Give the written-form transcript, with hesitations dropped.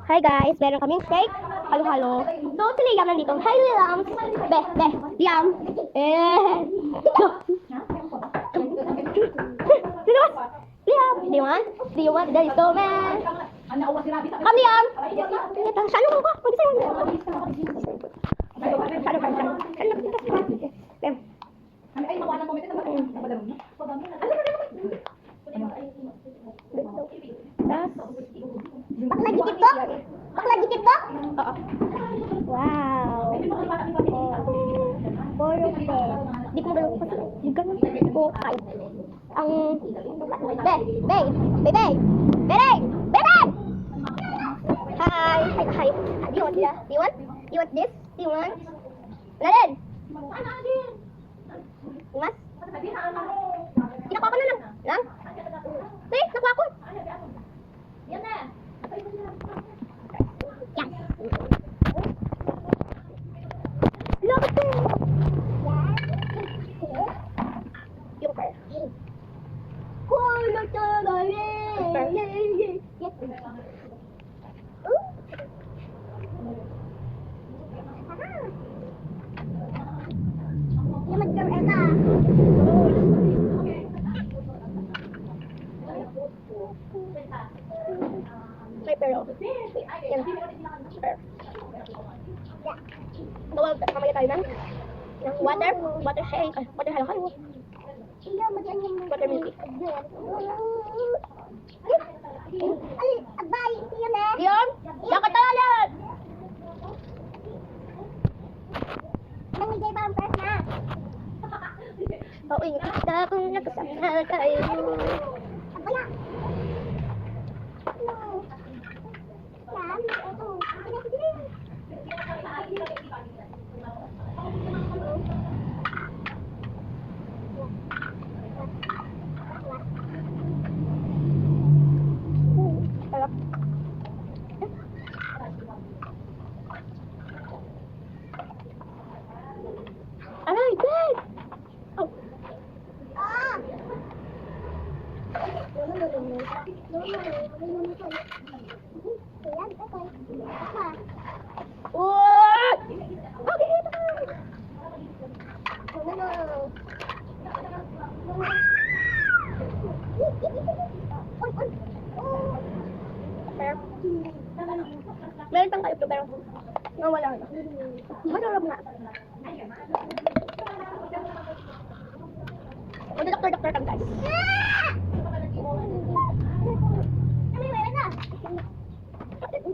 Hi guys, meron kaming steak. Halo-halo. So, si Liam nandito. Hi Liam! Liam! Sino? Liam! Do you want the snowman? Come Liam! Saan mo ba? Pwede sa'yo. Saan ba? Liam. Ay, makuha ng komite na Baklagitip ba? Baklagitip ba? Oo. Wow. Borokte. Di ko magalang pa. Di ganun. Okay. Ang... Bebe! Hi! Hi! Do you want this? Do you want this? Do you want? Wala din! Mas? Kinakuha ko na lang. See? Nakuha ko. Yan na. Yan. Love it. Yung pear. Kulot tagali. Yes. Yung mag- eta. May pero. Yan. Per. Bawal kamaya tayo ng water shake. Water halo-halo. Water milk. Abay, Dion? Dapat talalan! Nangyay ba ang first na? Pauwi kita kung nakasama kayo. Wala. Aray, Ben! Oh. What? Okay, ito. Meron pang kayo pero nawala na. Masarap na. Doktor kami guys.